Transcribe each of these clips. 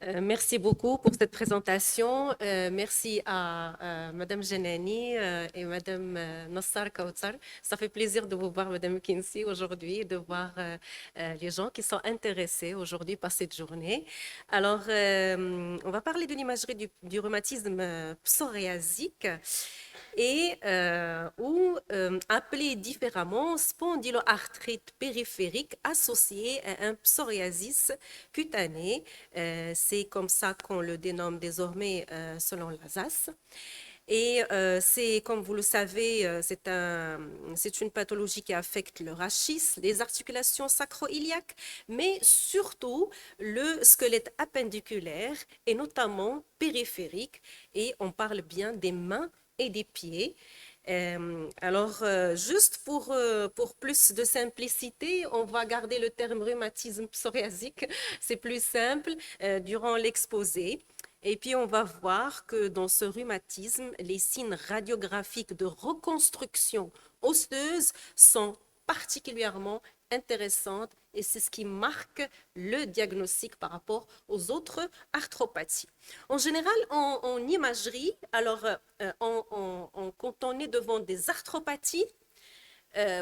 Merci beaucoup pour cette présentation. Merci à Madame Genani et Madame Nassar Kautsar. Ça fait plaisir de vous voir, Madame Kinsey, aujourd'hui, et de voir les gens qui sont intéressés aujourd'hui par cette journée. Alors, on va parler de l'imagerie du rhumatisme psoriasique ou appelé différemment spondyloarthrite périphérique associée à un psoriasis cutané. C'est comme ça qu'on le dénomme désormais selon l'ASAS. C'est, comme vous le savez, c'est une pathologie qui affecte le rachis, les articulations sacro-iliaques, mais surtout le squelette appendiculaire et notamment périphérique. Et on parle bien des mains et des pieds. Juste pour plus de simplicité, on va garder le terme rhumatisme psoriasique. C'est plus simple durant l'exposé. Et puis, on va voir que dans ce rhumatisme, les signes radiographiques de reconstruction osseuse sont particulièrement intéressantes et c'est ce qui marque le diagnostic par rapport aux autres arthropathies. En général, en imagerie, quand on est devant des arthropathies,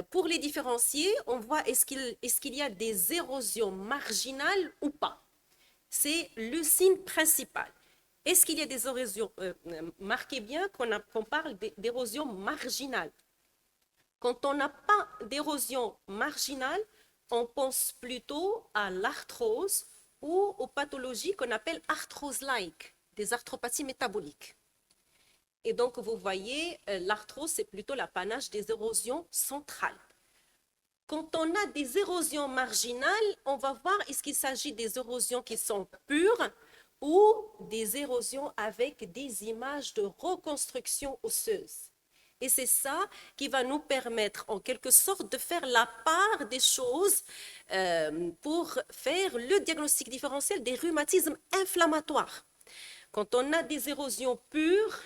pour les différencier, on voit est-ce qu'il y a des érosions marginales ou pas. C'est le signe principal. Est-ce qu'il y a des érosions marquez bien qu'on parle d'érosion marginale. Quand on n'a pas d'érosion marginale, on pense plutôt à l'arthrose ou aux pathologies qu'on appelle arthrose-like, des arthropathies métaboliques. Et donc, vous voyez, l'arthrose, c'est plutôt l'apanage des érosions centrales. Quand on a des érosions marginales, on va voir est-ce qu'il s'agit des érosions qui sont pures ou des érosions avec des images de reconstruction osseuse. Et c'est ça qui va nous permettre en quelque sorte de faire la part des choses pour faire le diagnostic différentiel des rhumatismes inflammatoires. Quand on a des érosions pures,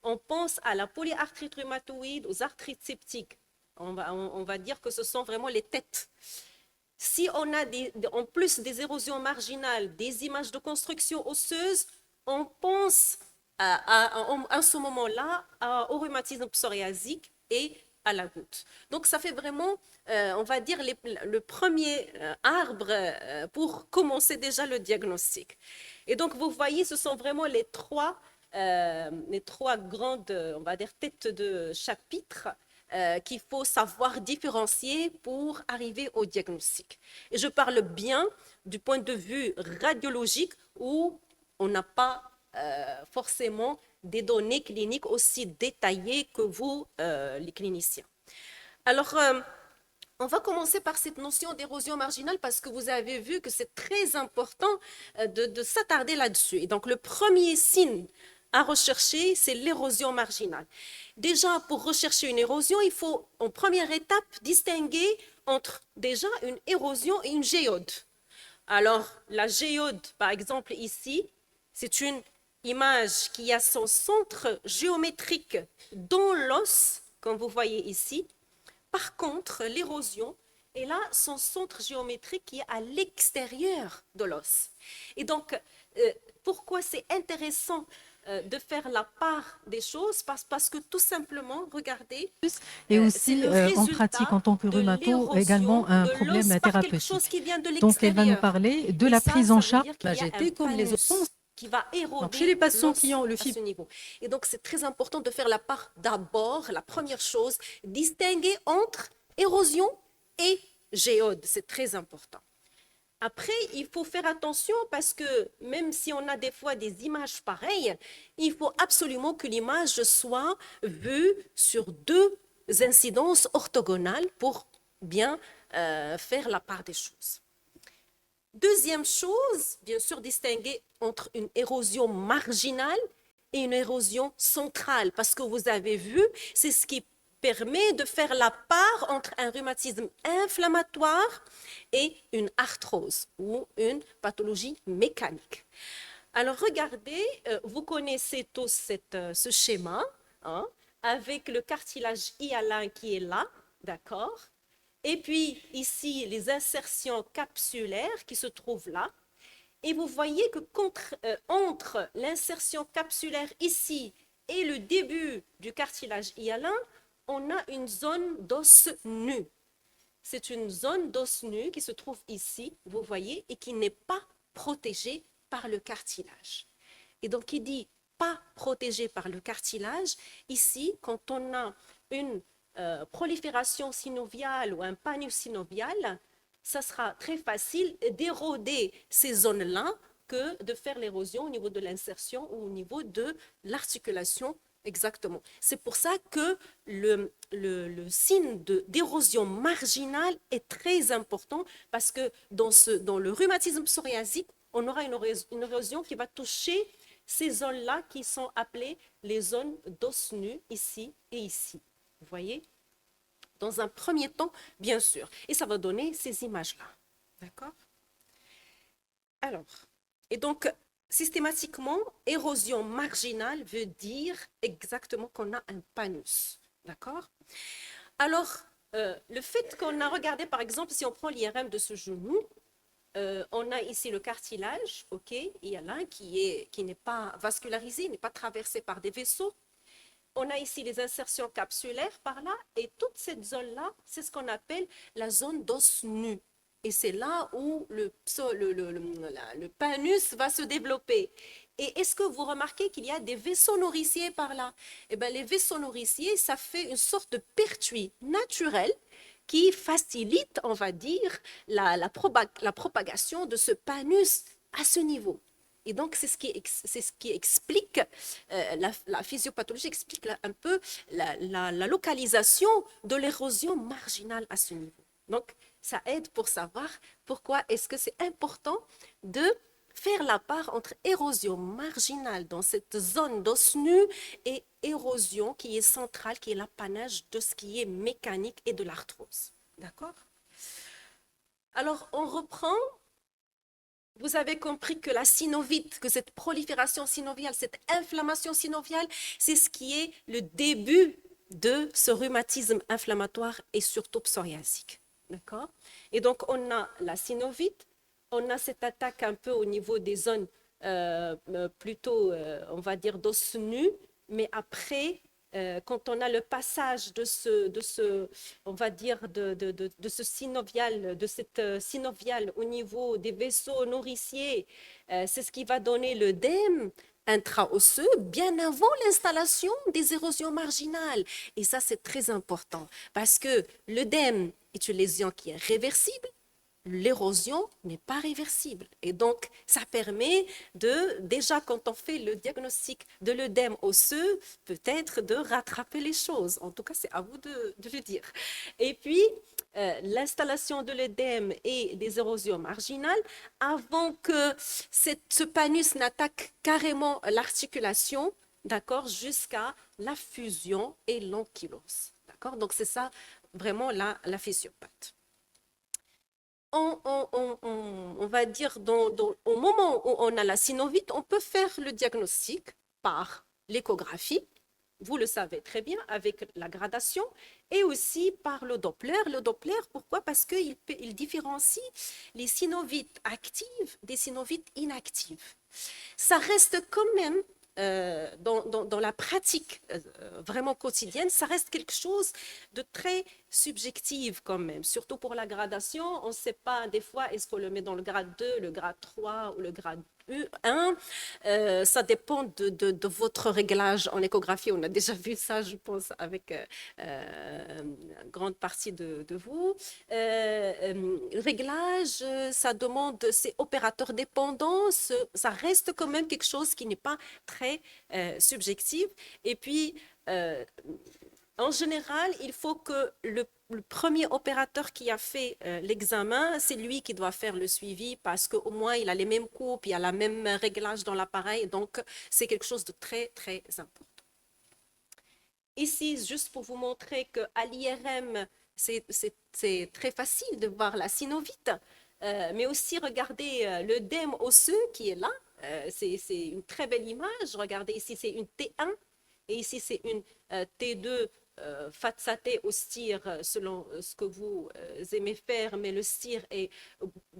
on pense à la polyarthrite rhumatoïde, aux arthrites septiques. On va dire que ce sont vraiment les têtes. Si on a en plus des érosions marginales, des images de construction osseuse, on pense à ce moment-là au rhumatisme psoriasique et à la goutte. Donc ça fait vraiment, on va dire, le premier arbre pour commencer déjà le diagnostic. Et donc vous voyez, ce sont vraiment les trois grandes, on va dire, têtes de chapitre qu'il faut savoir différencier pour arriver au diagnostic. Et je parle bien du point de vue radiologique où on n'a pas forcément des données cliniques aussi détaillées que vous, les cliniciens. Alors, on va commencer par cette notion d'érosion marginale parce que vous avez vu que c'est très important de s'attarder là-dessus. Et donc, le premier signe à rechercher, c'est l'érosion marginale. Déjà, pour rechercher une érosion, il faut, en première étape, distinguer entre déjà une érosion et une géode. Alors, la géode, par exemple, ici, c'est une image qui a son centre géométrique dans l'os, comme vous voyez ici. Par contre, l'érosion est là son centre géométrique qui est à l'extérieur de l'os. Et donc, pourquoi c'est intéressant de faire la part des choses parce que tout simplement, regardez, Et c'est aussi le en pratique résultat en tant que de rhumato, l'érosion également un de l'os problème par quelque chose thérapeutique. qui vient de Donc, elle va nous l'extérieur. parler de Et la ça, prise en ça veut charge dire de la qu'il y a un GT comme les autres. panus qui va Donc, chez les éroder patients qui l'os ont le à ce fibrome, niveau. Et donc, c'est très important de faire la part d'abord, la première chose, distinguer entre érosion et géode. C'est très important. Après, il faut faire attention parce que même si on a des fois des images pareilles, il faut absolument que l'image soit vue sur deux incidences orthogonales pour bien faire la part des choses. Deuxième chose, bien sûr, distinguer entre une érosion marginale et une érosion centrale, parce que vous avez vu, c'est ce qui permet de faire la part entre un rhumatisme inflammatoire et une arthrose ou une pathologie mécanique. Alors regardez, vous connaissez tous ce schéma, hein, avec le cartilage hyalin qui est là, d'accord? Et puis ici, les insertions capsulaires qui se trouvent là. Et vous voyez que entre l'insertion capsulaire ici et le début du cartilage hyalin, on a une zone d'os nu. C'est une zone d'os nu qui se trouve ici, vous voyez, et qui n'est pas protégée par le cartilage. Et donc, il dit pas protégé par le cartilage. Ici, quand on a une prolifération synoviale ou un panus synovial, ça sera très facile d'éroder ces zones-là que de faire l'érosion au niveau de l'insertion ou au niveau de l'articulation. Exactement. C'est pour ça que le signe d'érosion marginale est très important parce que dans le rhumatisme psoriasique, on aura une érosion qui va toucher ces zones-là qui sont appelées les zones d'os nu, ici et ici. Vous voyez? Dans un premier temps, bien sûr. Et ça va donner ces images-là. D'accord? Alors, et donc, systématiquement, érosion marginale veut dire exactement qu'on a un panus. D'accord? Alors, le fait qu'on a regardé, par exemple, si on prend l'IRM de ce genou, on a ici le cartilage, ok, il y a là qui n'est pas vascularisé, n'est pas traversé par des vaisseaux. On a ici les insertions capsulaires par là, et toute cette zone-là, c'est ce qu'on appelle la zone d'os nu. Et c'est là où le panus va se développer. Et est-ce que vous remarquez qu'il y a des vaisseaux nourriciers par là? Eh bien, les vaisseaux nourriciers, ça fait une sorte de pertuis naturel qui facilite, on va dire, la propagation de ce panus à ce niveau. Et donc, c'est ce qui explique, la physiopathologie explique un peu la localisation de l'érosion marginale à ce niveau. Donc, ça aide pour savoir pourquoi est-ce que c'est important de faire la part entre érosion marginale dans cette zone d'os nu et érosion qui est centrale, qui est l'apanage de ce qui est mécanique et de l'arthrose. D'accord? Alors, on reprend. Vous avez compris que la synovite, que cette prolifération synoviale, cette inflammation synoviale, c'est ce qui est le début de ce rhumatisme inflammatoire et surtout psoriasique. D'accord? Et donc, on a la synovite, on a cette attaque un peu au niveau des zones plutôt, on va dire, d'os nu, mais après, quand on a le passage on va dire, de ce synovial, de cette synoviale au niveau des vaisseaux nourriciers, c'est ce qui va donner l'œdème intra-osseux bien avant l'installation des érosions marginales. Et ça, c'est très important parce que l'œdème est une lésion qui est réversible, l'érosion n'est pas réversible. Et donc, ça permet déjà quand on fait le diagnostic de l'œdème osseux, peut-être de rattraper les choses. En tout cas, c'est à vous de le dire. Et puis, l'installation de l'œdème et des érosions marginales, avant que ce panus n'attaque carrément l'articulation, d'accord, jusqu'à la fusion et l'ankylose. D'accord? Donc, c'est ça vraiment la physiopathe. On va dire, au moment où on a la synovite, on peut faire le diagnostic par l'échographie, vous le savez très bien, avec la gradation, et aussi par le Doppler. Le Doppler, pourquoi? Parce qu'il différencie les synovites actives des synovites inactives. Ça reste quand même dans la pratique vraiment quotidienne, ça reste quelque chose de très subjectif quand même, surtout pour la gradation. On ne sait pas des fois, est-ce qu'on le met dans le grade 2, le grade 3 ou le grade 1. Ça dépend de votre réglage en échographie. On a déjà vu ça, je pense, avec une grande partie de vous. Réglage, ça demande, c'est opérateur dépendant, ça reste quand même quelque chose qui n'est pas très subjectif. Et puis, en général, il faut que le premier opérateur qui a fait l'examen, c'est lui qui doit faire le suivi parce qu'au moins il a les mêmes coupes, il a la même réglage dans l'appareil, donc c'est quelque chose de très, très important. Ici, juste pour vous montrer qu'à l'IRM, c'est très facile de voir la synovite, mais aussi regardez l'œdème osseux qui est là, c'est une très belle image. Regardez ici, c'est une T1 et ici, c'est une T2 Fatsaté au STIR selon ce que vous aimez faire, mais le STIR est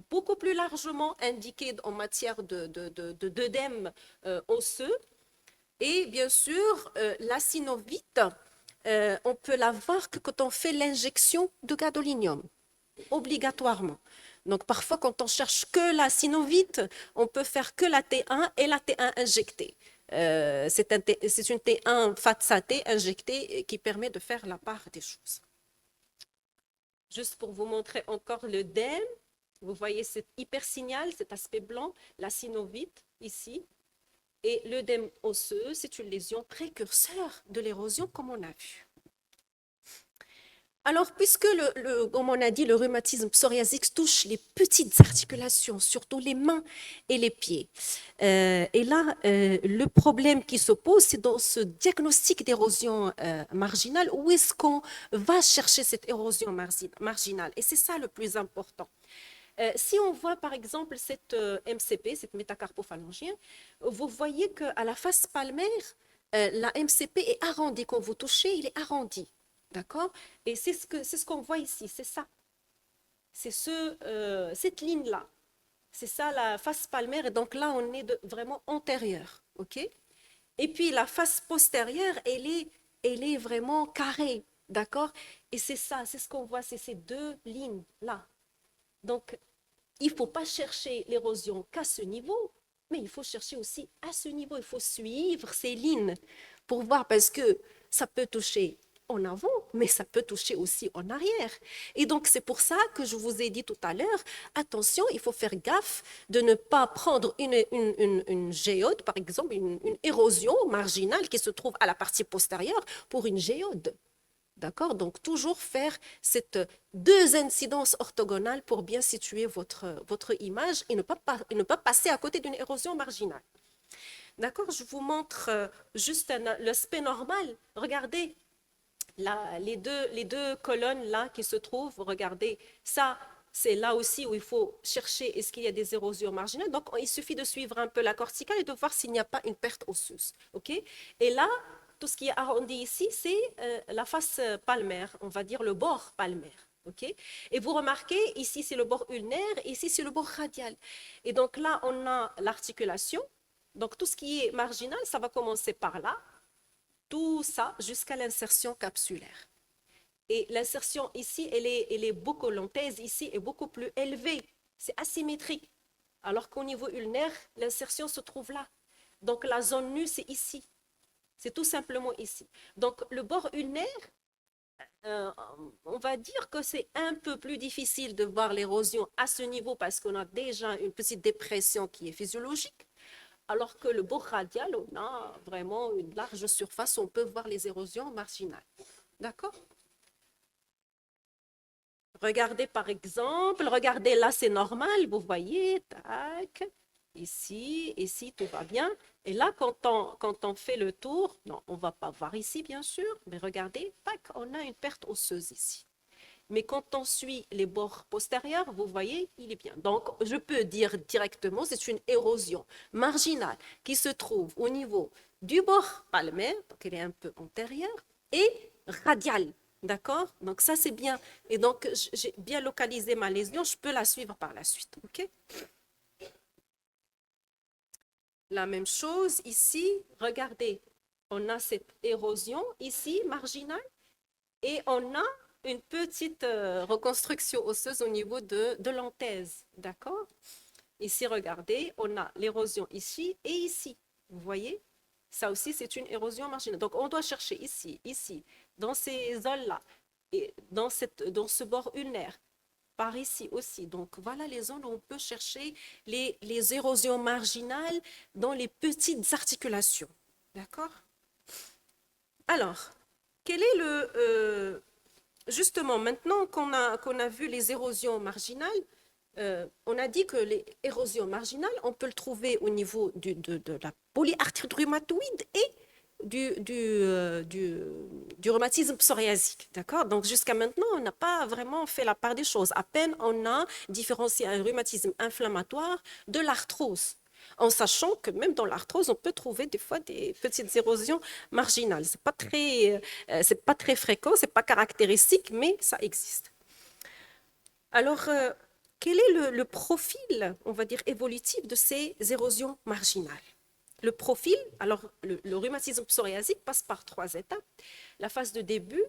beaucoup plus largement indiqué en matière d'œdème osseux. Et bien sûr, la synovite, on peut la voir que quand on fait l'injection de gadolinium, obligatoirement. Donc parfois, quand on cherche que la synovite, on peut faire que la T1 et la T1 injectée. C'est une T1 FATSA-T injectée qui permet de faire la part des choses. Juste pour vous montrer encore le DEM, vous voyez cet hypersignal, cet aspect blanc, la synovite ici. Et l'œdème osseux, c'est une lésion précurseur de l'érosion, comme on a vu. Alors, puisque, comme on a dit, le rhumatisme psoriasique touche les petites articulations, surtout les mains et les pieds. Et là, le problème qui se pose, c'est dans ce diagnostic d'érosion marginale, où est-ce qu'on va chercher cette érosion marginale? Et c'est ça le plus important. Si on voit par exemple cette MCP, cette métacarpophalangienne, vous voyez qu'à la face palmaire, la MCP est arrondie. Quand vous touchez, il est arrondi. D'accord? Et c'est ce qu'on voit ici, c'est ça. C'est cette ligne-là. C'est ça la face palmaire. Et donc là, on est vraiment antérieur. OK? Et puis la face postérieure, elle est vraiment carrée. D'accord? Et c'est ça, c'est ce qu'on voit, c'est ces deux lignes-là. Donc, il ne faut pas chercher l'érosion qu'à ce niveau, mais il faut chercher aussi à ce niveau. Il faut suivre ces lignes pour voir, parce que ça peut toucher en avant, mais ça peut toucher aussi en arrière. Et donc, c'est pour ça que je vous ai dit tout à l'heure, attention, il faut faire gaffe de ne pas prendre une géode, par exemple, une érosion marginale qui se trouve à la partie postérieure pour une géode. D'accord? Donc, toujours faire cette deux incidences orthogonales pour bien situer votre image et ne pas passer à côté d'une érosion marginale. D'accord? Je vous montre juste l'aspect normal. Regardez là, les deux colonnes là qui se trouvent. Regardez, ça, c'est là aussi où il faut chercher est-ce qu'il y a des érosions marginales. Donc, il suffit de suivre un peu la corticale et de voir s'il n'y a pas une perte osseuse. OK? Et là, tout ce qui est arrondi ici, c'est la face palmaire, on va dire le bord palmaire. Okay? Et vous remarquez, ici c'est le bord ulnaire, ici c'est le bord radial. Et donc là, on a l'articulation. Donc tout ce qui est marginal, ça va commencer par là, tout ça jusqu'à l'insertion capsulaire. Et l'insertion ici, elle est beaucoup, l'anthèse ici est beaucoup plus élevée. C'est asymétrique. Alors qu'au niveau ulnaire, l'insertion se trouve là. Donc la zone nue, c'est ici. C'est tout simplement ici. Donc, le bord ulnaire, on va dire que c'est un peu plus difficile de voir l'érosion à ce niveau parce qu'on a déjà une petite dépression qui est physiologique, alors que le bord radial, on a vraiment une large surface, on peut voir les érosions marginales. D'accord? Regardez par exemple, regardez là, c'est normal, vous voyez, tac. Ici, tout va bien. Et là, quand on fait le tour, non, on ne va pas voir ici, bien sûr, mais regardez, tac, on a une perte osseuse ici. Mais quand on suit les bords postérieurs, vous voyez, il est bien. Donc, je peux dire directement, c'est une érosion marginale qui se trouve au niveau du bord palmaire, donc elle est un peu antérieure, et radiale. D'accord? Donc, ça, c'est bien. Et donc, j'ai bien localisé ma lésion, je peux la suivre par la suite. OK? La même chose ici, regardez, on a cette érosion ici, marginale, et on a une petite reconstruction osseuse au niveau de l'anthèse, d'accord? Ici, regardez, on a l'érosion ici et ici, vous voyez? Ça aussi, c'est une érosion marginale. Donc, on doit chercher ici, dans ces zones-là, et dans ce bord ulnaire, par ici aussi. Donc, voilà les zones où on peut chercher les érosions marginales dans les petites articulations. D'accord? Alors, quel est justement, maintenant qu'on a vu les érosions marginales, on a dit que les érosions marginales, on peut le trouver au niveau de la polyarthrite rhumatoïde et du rhumatisme psoriasique. D'accord? Donc, jusqu'à maintenant, on n'a pas vraiment fait la part des choses. À peine on a différencié un rhumatisme inflammatoire de l'arthrose. en sachant que même dans l'arthrose, on peut trouver des fois des petites érosions marginales. C'est pas très fréquent, c'est pas caractéristique, mais ça existe. Alors, quel est le profil, on va dire, évolutif de ces érosions marginales? Le profil, alors le rhumatisme psoriasique passe par 3 étapes. La phase de début,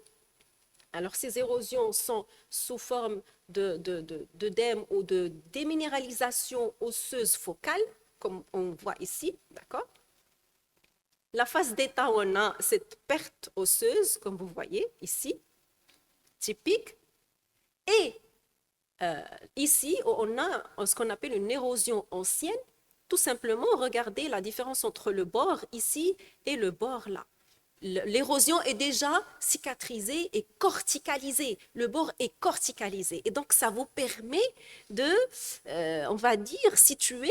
alors ces érosions sont sous forme d'œdème ou de déminéralisation osseuse focale, comme on voit ici, d'accord? La phase d'état, on a cette perte osseuse, comme vous voyez ici, typique. Et ici, on a ce qu'on appelle une érosion ancienne. Tout simplement, regardez la différence entre le bord ici et le bord là. L'érosion est déjà cicatrisée et corticalisée. Le bord est corticalisé. Et donc, ça vous permet de, on va dire, situer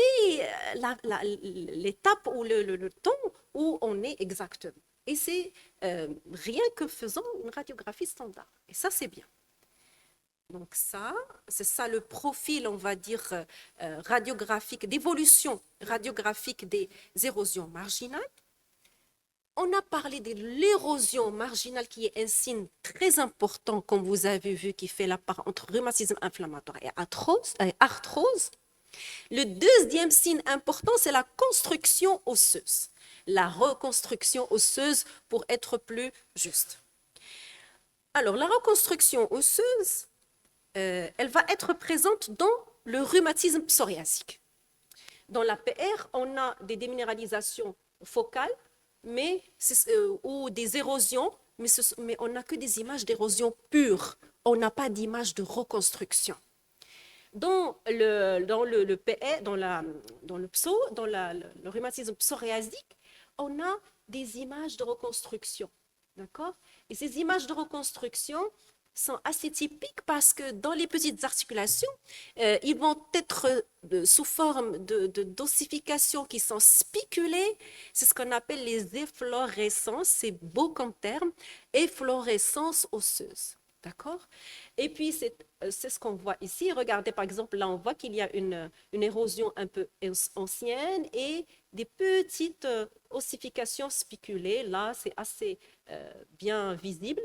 l'étape ou le temps où on est exactement. Et c'est rien que faisant une radiographie standard. Et ça, c'est bien. Donc ça, c'est ça le profil, on va dire, radiographique, d'évolution radiographique des érosions marginales. On a parlé de l'érosion marginale qui est un signe très important, comme vous avez vu, qui fait la part entre rhumatisme inflammatoire et arthrose. Le deuxième signe important, c'est la construction osseuse, la reconstruction osseuse pour être plus juste. Alors, la reconstruction osseuse, elle va être présente dans le rhumatisme psoriasique. Dans la PR, on a des déminéralisations focales, ou des érosions, mais on n'a que des images d'érosion pure. On n'a pas d'image de reconstruction. Dans le PR, dans le rhumatisme psoriasique, on a des images de reconstruction. D'accord? Et ces images de reconstruction sont assez typiques parce que dans les petites articulations, ils vont être sous forme d'ossifications qui sont spiculées. C'est ce qu'on appelle les efflorescences. C'est beau comme terme. Efflorescence osseuse. D'accord? Et puis, c'est ce qu'on voit ici. Regardez, par exemple, là, on voit qu'il y a une érosion un peu ancienne et des petites ossifications spiculées. Là, c'est assez bien visible.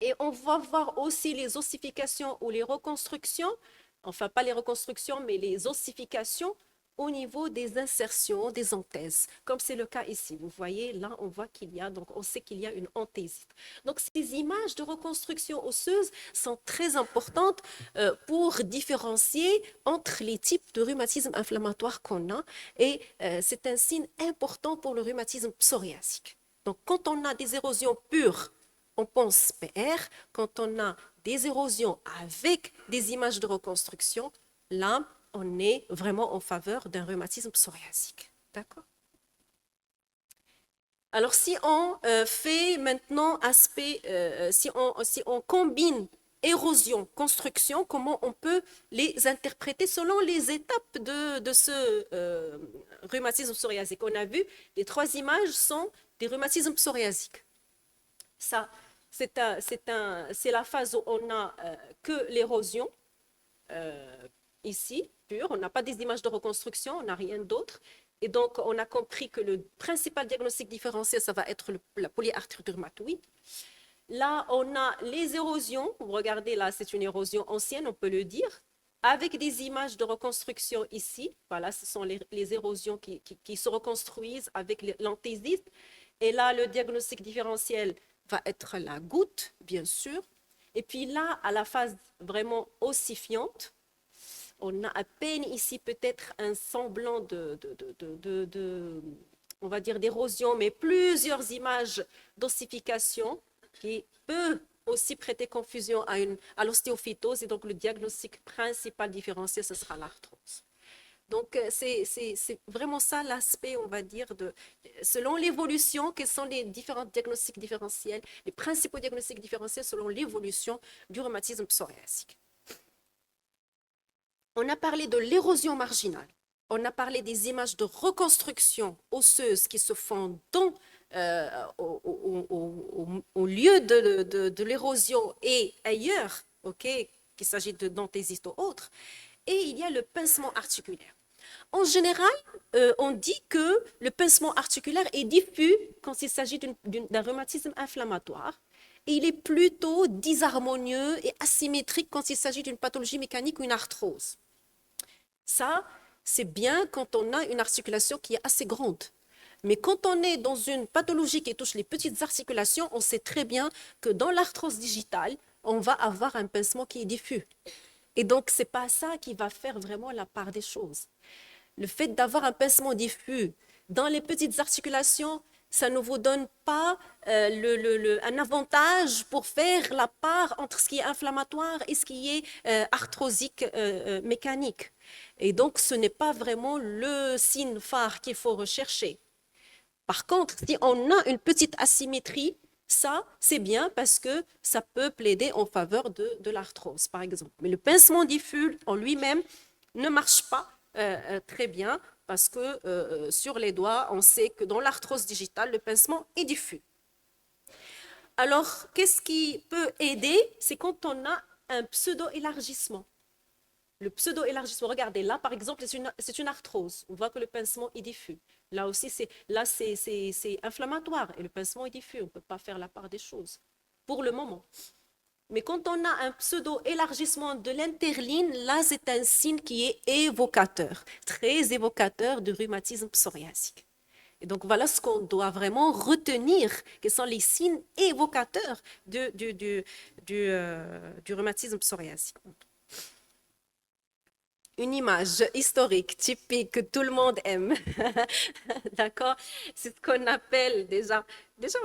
Et on va voir aussi les ossifications ou les reconstructions, enfin pas les reconstructions, mais les ossifications au niveau des insertions, des anthèses, comme c'est le cas ici. Vous voyez, là, on voit qu'il y a, donc on sait qu'il y a une anthésite. Donc, ces images de reconstruction osseuse sont très importantes pour différencier entre les types de rhumatisme inflammatoire qu'on a, et c'est un signe important pour le rhumatisme psoriasique. Donc, quand on a des érosions pures, on pense PR. Quand on a des érosions avec des images de reconstruction, là, on est vraiment en faveur d'un rhumatisme psoriasique. D'accord? Alors, si on fait maintenant si on combine érosion, construction, comment on peut les interpréter selon les étapes de ce rhumatisme psoriasique? On a vu, les 3 images sont des rhumatismes psoriasiques. Ça, c'est la phase où on n'a que l'érosion, ici, pure. On n'a pas des images de reconstruction, on n'a rien d'autre. Et donc, on a compris que le principal diagnostic différentiel, ça va être la polyarthrite rhumatoïde. Là, on a les érosions. Vous regardez, là, c'est une érosion ancienne, on peut le dire, avec des images de reconstruction ici. Voilà, ce sont les érosions qui se reconstruisent avec l'anthésite. Et là, le diagnostic différentiel va être la goutte, bien sûr. Et puis là, à la phase vraiment ossifiante, on a à peine ici peut-être un semblant on va dire d'érosion, mais plusieurs images d'ossification qui peut aussi prêter confusion à l'ostéophytose. Et donc, le diagnostic principal différencié, ce sera l'arthrose. Donc, c'est vraiment ça l'aspect, on va dire, selon l'évolution, quels sont les différents diagnostics différentiels, les principaux diagnostics différentiels selon l'évolution du rhumatisme psoriasique. On a parlé de l'érosion marginale, on a parlé des images de reconstruction osseuse qui se font au lieu de l'érosion et ailleurs, qu'il s'agit d'anthésite ou autre, et il y a le pincement articulaire. En général, on dit que le pincement articulaire est diffus quand il s'agit d'un rhumatisme inflammatoire et il est plutôt disharmonieux et asymétrique quand il s'agit d'une pathologie mécanique ou une arthrose. Ça, c'est bien quand on a une articulation qui est assez grande. Mais quand on est dans une pathologie qui touche les petites articulations, on sait très bien que dans l'arthrose digitale, on va avoir un pincement qui est diffus. Et donc, ce n'est pas ça qui va faire vraiment la part des choses. Le fait d'avoir un pincement diffus dans les petites articulations, ça ne vous donne pas un avantage pour faire la part entre ce qui est inflammatoire et ce qui est arthrosique mécanique. Et donc, ce n'est pas vraiment le signe phare qu'il faut rechercher. Par contre, si on a une petite asymétrie, ça, c'est bien parce que ça peut plaider en faveur de l'arthrose, par exemple. Mais le pincement diffus en lui-même ne marche pas très bien parce que sur les doigts, on sait que dans l'arthrose digitale, le pincement est diffus. Alors, qu'est-ce qui peut aider? C'est quand on a un pseudo-élargissement. Le pseudo-élargissement, regardez, là, par exemple, c'est une arthrose. On voit que le pincement est diffus. Là aussi, c'est inflammatoire et le pincement est diffus. On ne peut pas faire la part des choses pour le moment. Mais quand on a un pseudo-élargissement de l'interline, là, c'est un signe qui est évocateur, très évocateur du rhumatisme psoriasique. Et donc, voilà ce qu'on doit vraiment retenir, quels sont les signes évocateurs du rhumatisme psoriasique. Une image historique, typique, que tout le monde aime. D'accord? C'est ce qu'on appelle déjà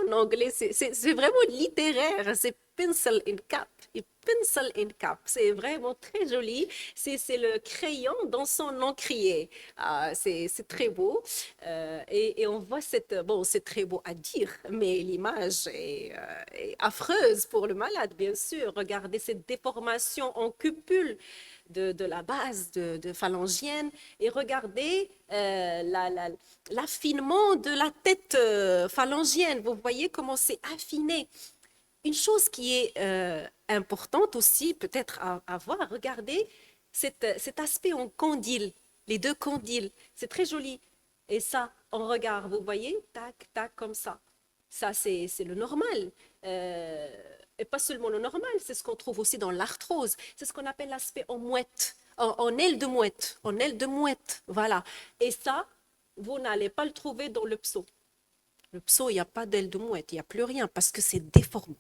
en anglais, c'est vraiment littéraire, c'est pencil in cap. Et pencil in cap, c'est vraiment très joli. C'est le crayon dans son encrier. Ah, c'est très beau. Et on voit bon, c'est très beau à dire, mais l'image est affreuse pour le malade, bien sûr. Regardez cette déformation en cupule de la base de phalangienne et regardez l'affinement de la tête phalangienne. Vous voyez comment c'est affiné. Une chose qui est importante aussi, peut-être à voir, regardez cet aspect en condyle, les deux condyles. C'est très joli. Et ça, en regard, vous voyez, tac, tac, comme ça. Ça, c'est le normal. Et pas seulement le normal, c'est ce qu'on trouve aussi dans l'arthrose. C'est ce qu'on appelle l'aspect en mouette, en aile de mouette, en aile de mouette, voilà. Et ça, vous n'allez pas le trouver dans le pso. Le pso, il n'y a pas d'aile de mouette, il n'y a plus rien parce que c'est déformé.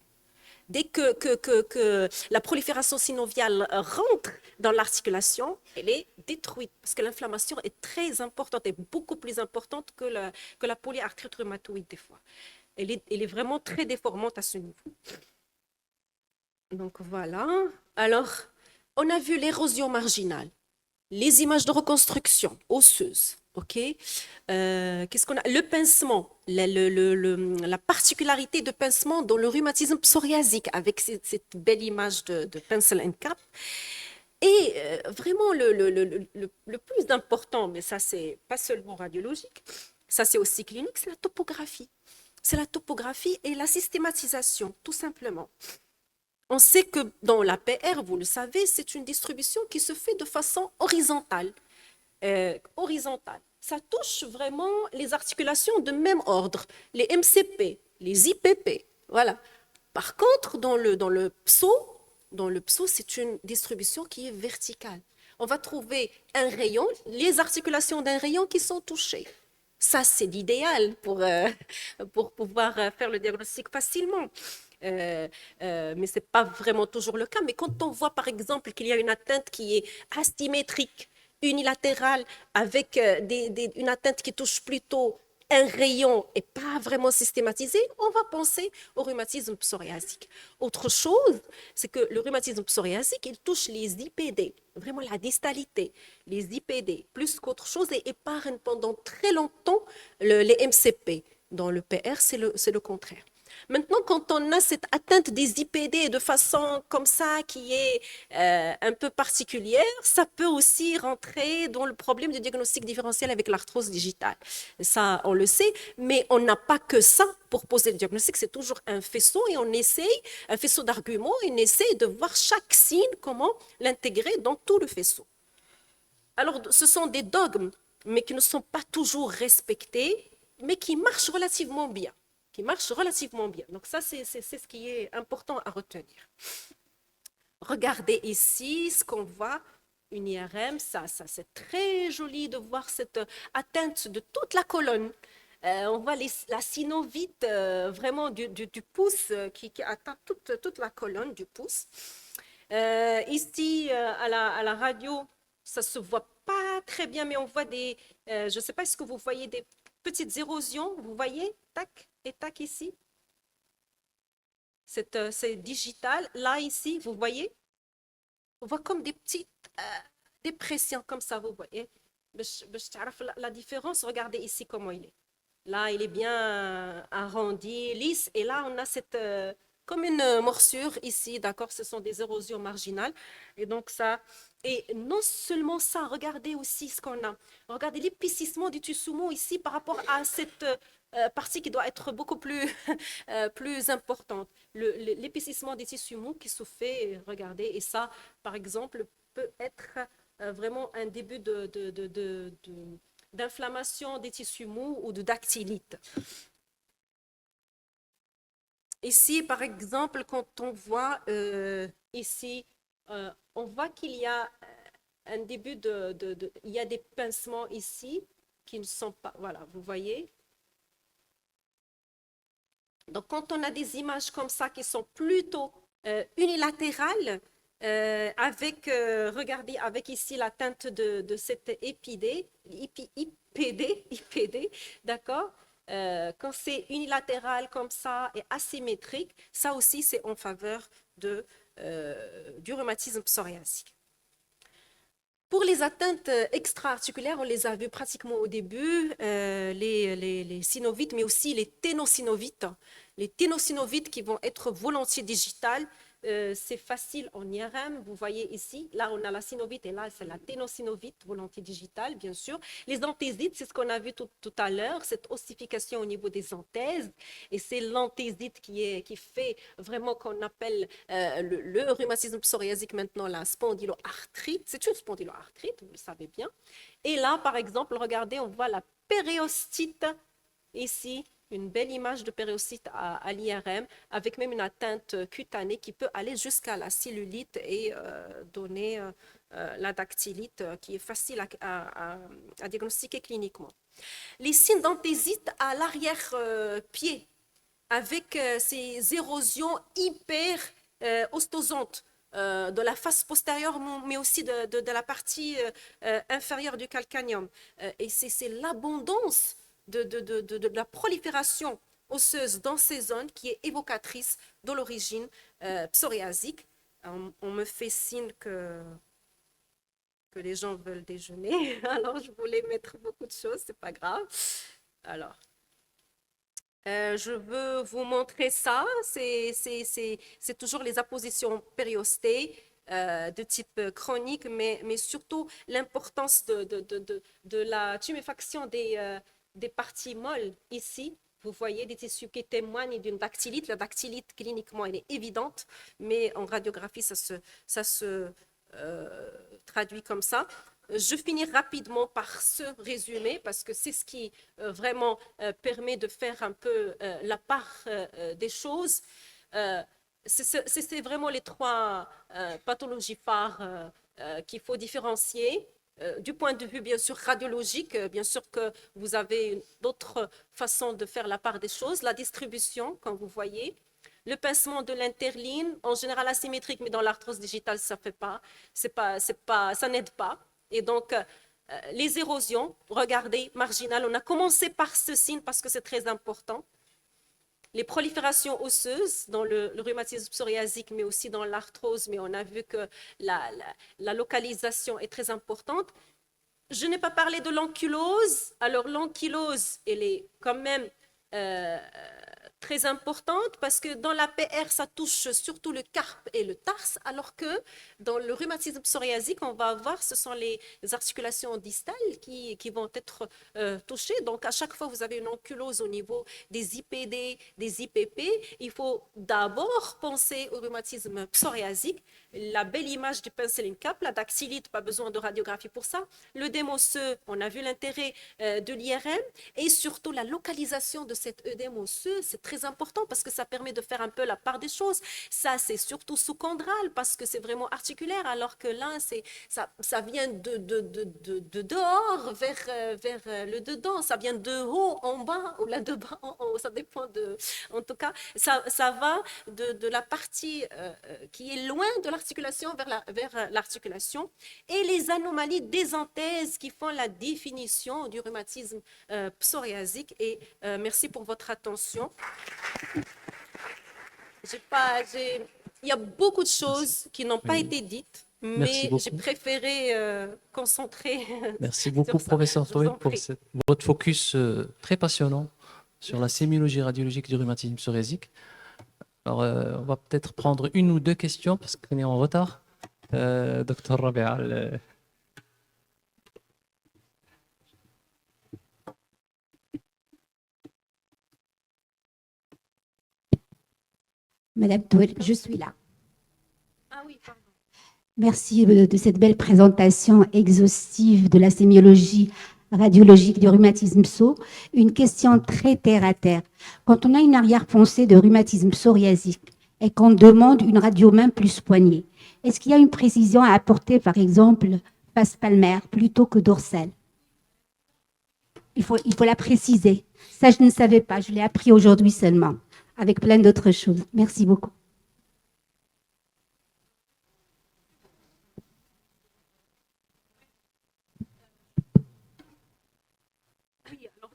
Dès que la prolifération synoviale rentre dans l'articulation, elle est détruite parce que l'inflammation est très importante et beaucoup plus importante que la polyarthrite rhumatoïde des fois. Elle est vraiment très déformante à ce niveau. Donc voilà. Alors, on a vu l'érosion marginale, les images de reconstruction osseuse. Ok. Qu'est-ce qu'on a? Le pincement, la particularité de pincement dans le rhumatisme psoriasique avec cette belle image de pencil and cap. Et vraiment le plus important, mais ça c'est pas seulement radiologique, ça c'est aussi clinique, c'est la topographie. C'est la topographie et la systématisation, tout simplement. On sait que dans l'APR, vous le savez, c'est une distribution qui se fait de façon horizontale. Ça touche vraiment les articulations de même ordre, les MCP, les IPP. Voilà. Par contre, dans le pso, c'est une distribution qui est verticale. On va trouver un rayon, les articulations d'un rayon qui sont touchées. Ça, c'est l'idéal pour pouvoir faire le diagnostic facilement. Mais ce n'est pas vraiment toujours le cas. Mais quand on voit, par exemple, qu'il y a une atteinte qui est asymétrique, unilatérale, avec une atteinte qui touche plutôt un rayon et pas vraiment systématisé, on va penser au rhumatisme psoriasique. Autre chose, c'est que le rhumatisme psoriasique, il touche les IPD, vraiment la distalité, les IPD, plus qu'autre chose, et épargne pendant très longtemps les MCP. Dans le PR, c'est le contraire. Maintenant, quand on a cette atteinte des IPD de façon comme ça, qui est un peu particulière, ça peut aussi rentrer dans le problème de diagnostic différentiel avec l'arthrose digitale. Ça, on le sait, mais on n'a pas que ça pour poser le diagnostic. C'est toujours un faisceau et on essaye, un faisceau d'arguments, et on essaye de voir chaque signe, comment l'intégrer dans tout le faisceau. Alors, ce sont des dogmes mais qui ne sont pas toujours respectées, mais qui marchent relativement bien. Qui marchent relativement bien. Donc ça, c'est ce qui est important à retenir. Regardez ici ce qu'on voit, une IRM, ça c'est très joli de voir cette atteinte de toute la colonne. On voit la synovite vraiment du pouce qui atteint toute la colonne du pouce. Ici, à la radio, ça ne se voit pas très bien, mais on voit des, je ne sais pas, est-ce que vous voyez des petites érosions, vous voyez, tac et tac ici. C'est digital. Là, ici, vous voyez, on voit comme des petites dépressions comme ça, vous voyez. La différence, regardez ici comment il est. Là, il est bien arrondi, lisse. Et là, on a cette, comme une morsure ici, d'accord? Ce sont des érosions marginales. Et donc, ça. Et non seulement ça, regardez aussi ce qu'on a. Regardez l'épaississement du tissu mou ici par rapport à cette partie qui doit être beaucoup plus, plus importante. L'épaississement des tissus mous qui se fait, regardez. Et ça, par exemple, peut être vraiment un début d'inflammation des tissus mous ou de dactylite. Ici, par exemple, quand on voit ici, on voit qu'il y a un début il y a des pincements ici qui ne sont pas, voilà, vous voyez. Donc, quand on a des images comme ça qui sont plutôt unilatérales, regardez, avec ici la teinte de cette IPD, d'accord? Quand c'est unilatéral comme ça et asymétrique, ça aussi c'est en faveur du rhumatisme psoriasique. Pour les atteintes extra-articulaires, on les a vues pratiquement au début, les synovites, mais aussi les ténosynovites. Les ténosynovites qui vont être volontiers digitales, c'est facile en IRM, vous voyez ici, là on a la synovite et là c'est la ténosynovite, volontiers digitale bien sûr. Les anthésites, c'est ce qu'on a vu tout à l'heure, cette ossification au niveau des anthèses, et c'est l'anthésite qui fait vraiment qu'on appelle le rhumatisme psoriasique maintenant la spondyloarthrite, c'est une spondyloarthrite, vous le savez bien. Et là par exemple, regardez, on voit la périostite ici, une belle image de périostite à l'IRM, avec même une atteinte cutanée qui peut aller jusqu'à la cellulite et donner la dactylite qui est facile à diagnostiquer cliniquement. Les signes d'anthésite à l'arrière-pied, avec ces érosions hyper ostosantes de la face postérieure, mais aussi de la partie inférieure du calcaneum. Et c'est l'abondance de la prolifération osseuse dans ces zones qui est évocatrice de l'origine psoriasique. On me fait signe que les gens veulent déjeuner, alors je voulais mettre beaucoup de choses, c'est pas grave. Alors, je veux vous montrer ça, c'est toujours les appositions périostées de type chronique, mais surtout l'importance de la tuméfaction des parties molles ici. Vous voyez des tissus qui témoignent d'une dactylite. La dactylite, cliniquement, elle est évidente, mais en radiographie, ça se traduit comme ça. Je finis rapidement par ce résumé parce que c'est ce qui vraiment permet de faire un peu la part des choses. C'est vraiment les trois pathologies phares qu'il faut différencier. Du point de vue, bien sûr, radiologique, bien sûr que vous avez d'autres façons de faire la part des choses. La distribution, comme vous voyez. Le pincement de l'interline, en général asymétrique, mais dans l'arthrose digitale, ça fait pas, ça n'aide pas. Et donc, les érosions, regardez, marginales, on a commencé par ce signe parce que c'est très important. Les proliférations osseuses dans le rhumatisme psoriasique, mais aussi dans l'arthrose, mais on a vu que la localisation est très importante. Je n'ai pas parlé de l'ankylose. Alors, l'ankylose, elle est quand même très importante parce que dans la PR, ça touche surtout le carpe et le tarse, alors que dans le rhumatisme psoriasique, on va avoir, ce sont les articulations distales qui vont être touchées. Donc, à chaque fois, vous avez une ankylose au niveau des IPD, des IPP. Il faut d'abord penser au rhumatisme psoriasique la belle image du pencil cap, la dactylite, pas besoin de radiographie pour ça. L'œdème osseux, on a vu l'intérêt de l'IRM et surtout la localisation de cet œdème osseux, c'est très important parce que ça permet de faire un peu la part des choses. Ça, c'est surtout sous-chondral parce que c'est vraiment articulaire, alors que là, ça vient de dehors vers le dedans, ça vient de haut en bas ou là de bas en haut, ça dépend de... En tout cas, ça va de la partie qui est loin de l'articulation vers l'articulation et les anomalies désenthèses qui font la définition du rhumatisme psoriasique. Et merci pour votre attention. Il y a beaucoup de choses qui n'ont pas été dites, mais j'ai préféré concentrer. Merci beaucoup, professeur Toé, pour votre focus très passionnant sur la sémiologie radiologique du rhumatisme psoriasique. Alors, on va peut-être prendre une ou deux questions parce qu'on est en retard. Docteur Rabia. Madame Touel, je suis là. Ah oui, pardon. Merci de cette belle présentation exhaustive de la sémiologie radiologique du rhumatisme pso. Une question très terre à terre. Quand on a une arrière-pensée de rhumatisme psoriasique et qu'on demande une radio main plus poignée, est-ce qu'il y a une précision à apporter, par exemple, face palmaire plutôt que dorsale? Il faut la préciser. Ça, je ne savais pas. Je l'ai appris aujourd'hui seulement, avec plein d'autres choses. Merci beaucoup.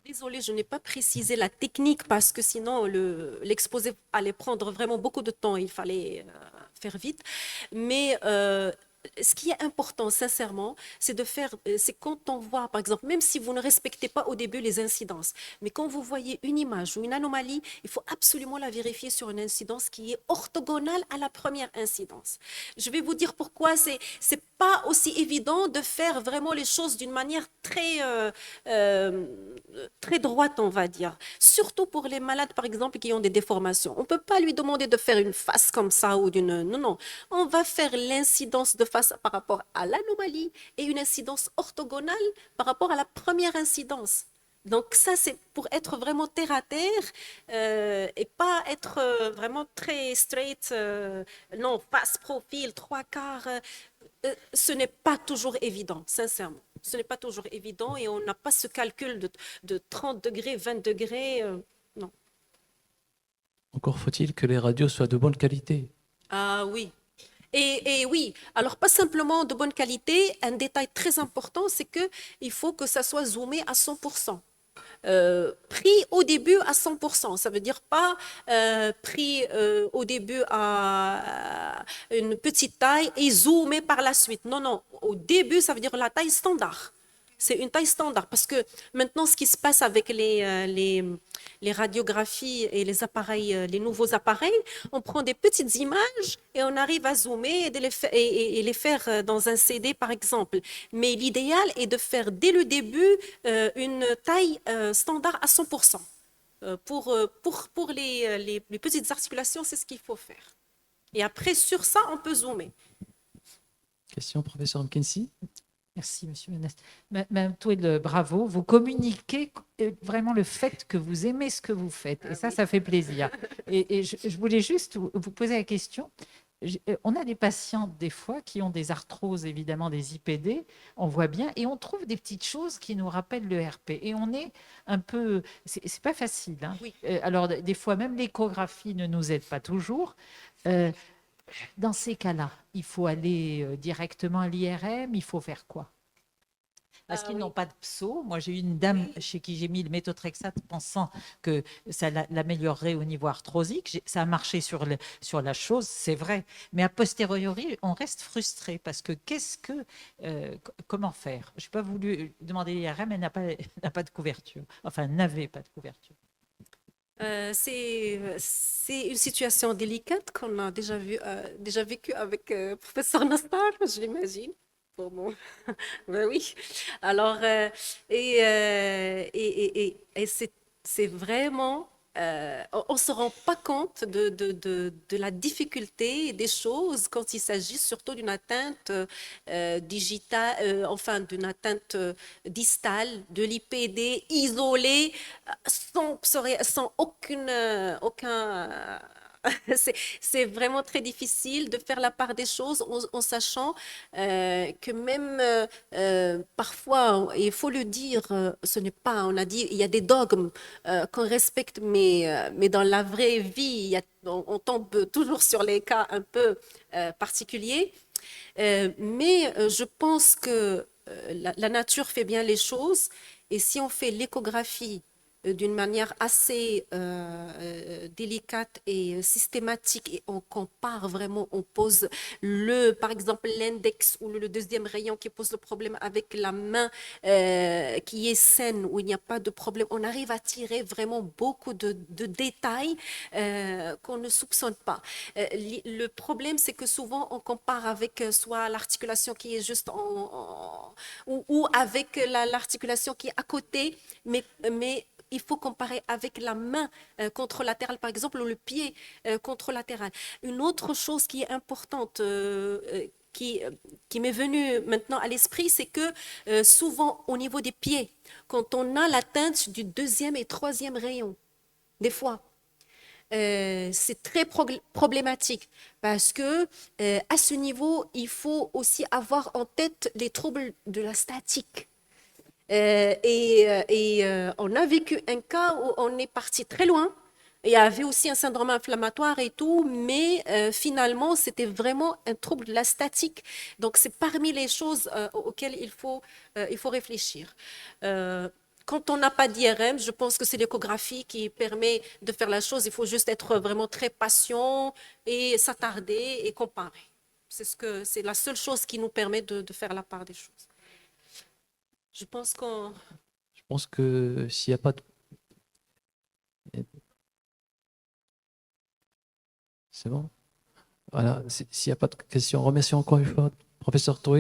Désolée, je n'ai pas précisé la technique parce que sinon l'exposé allait prendre vraiment beaucoup de temps. Il fallait faire vite. Mais ce qui est important, sincèrement, c'est quand on voit, par exemple, même si vous ne respectez pas au début les incidences, mais quand vous voyez une image ou une anomalie, il faut absolument la vérifier sur une incidence qui est orthogonale à la première incidence. Je vais vous dire pourquoi c'est pas aussi évident de faire vraiment les choses d'une manière très droite, on va dire. Surtout pour les malades, par exemple, qui ont des déformations. On ne peut pas lui demander de faire une face comme ça ou d'une... Non, non. On va faire l'incidence de face par rapport à l'anomalie et une incidence orthogonale par rapport à la première incidence. Donc ça, c'est pour être vraiment terre à terre et pas être vraiment très straight, non, face, profil, trois quarts. Ce n'est pas toujours évident, sincèrement. Ce n'est pas toujours évident et on n'a pas ce calcul de 30 degrés, 20 degrés, non. Encore faut-il que les radios soient de bonne qualité. Ah oui. Et oui, alors pas simplement de bonne qualité, un détail très important, c'est qu'il faut que ça soit zoomé à 100%. Pris au début à 100%, ça veut dire pas pris au début à une petite taille et zoomé par la suite. Non, non, au début, ça veut dire la taille standard. C'est une taille standard parce que maintenant, ce qui se passe avec les radiographies et les appareils, les nouveaux appareils, on prend des petites images et on arrive à zoomer et les faire dans un CD, par exemple. Mais l'idéal est de faire dès le début une taille standard à 100%. Pour les petites articulations, c'est ce qu'il faut faire. Et après, sur ça, on peut zoomer. Question, professeur McKenzie. Merci, monsieur Ménès. Madame Touel, bravo. Vous communiquez vraiment le fait que vous aimez ce que vous faites. Et ça fait plaisir. Et je voulais juste vous poser la question. On a des patients, des fois, qui ont des arthroses, évidemment, des IPD, on voit bien, et on trouve des petites choses qui nous rappellent le RP. Et on est un peu... C'est pas facile. Hein. Oui. Alors, des fois, même l'échographie ne nous aide pas toujours. Dans ces cas-là, il faut aller directement à l'IRM, il faut faire quoi? Parce qu'ils n'ont pas de pso. Moi, j'ai eu une dame chez qui j'ai mis le méthotrexate pensant que ça l'améliorerait au niveau arthrosique. Ça a marché sur la chose, c'est vrai. Mais a posteriori, on reste frustré parce que comment faire? Je n'ai pas voulu demander l'IRM, elle n'a pas de couverture. Enfin, elle n'avait pas de couverture. C'est une situation délicate qu'on a déjà vécue avec professeur Nastar, je l'imagine. Bon. Ben oui. Alors, c'est vraiment on ne se rend pas compte de la difficulté des choses quand il s'agit surtout d'une atteinte digitale, enfin d'une atteinte distale, de l'IPD isolée, sans aucun c'est vraiment très difficile de faire la part des choses en sachant que même parfois, il faut le dire, ce n'est pas, on a dit, il y a des dogmes qu'on respecte, mais dans la vraie vie, on tombe toujours sur les cas un peu particuliers. Mais je pense que la nature fait bien les choses et si on fait l'échographie d'une manière assez délicate et systématique et on compare vraiment, on pose par exemple l'index ou le deuxième rayon qui pose le problème avec la main qui est saine, où il n'y a pas de problème, on arrive à tirer vraiment beaucoup de détails qu'on ne soupçonne pas. Le problème, c'est que souvent on compare avec soit l'articulation qui est juste ou avec l'articulation qui est à côté, mais il faut comparer avec la main contralatérale, par exemple, ou le pied contralatéral. Une autre chose qui est importante, qui m'est venue maintenant à l'esprit, c'est que souvent, au niveau des pieds, quand on a l'atteinte du deuxième et troisième rayon, des fois, c'est très problématique parce que à ce niveau, il faut aussi avoir en tête les troubles de la statique. On a vécu un cas où on est parti très loin. Il y avait aussi un syndrome inflammatoire et tout, mais finalement, c'était vraiment un trouble de la statique. Donc, c'est parmi les choses auxquelles il faut réfléchir. Quand on n'a pas d'IRM, je pense que c'est l'échographie qui permet de faire la chose. Il faut juste être vraiment très patient et s'attarder et comparer. C'est la seule chose qui nous permet de faire la part des choses. Je pense que s'il n'y a pas de... C'est bon? Voilà, s'il n'y a pas de questions, remercions encore une fois, professeur Toé.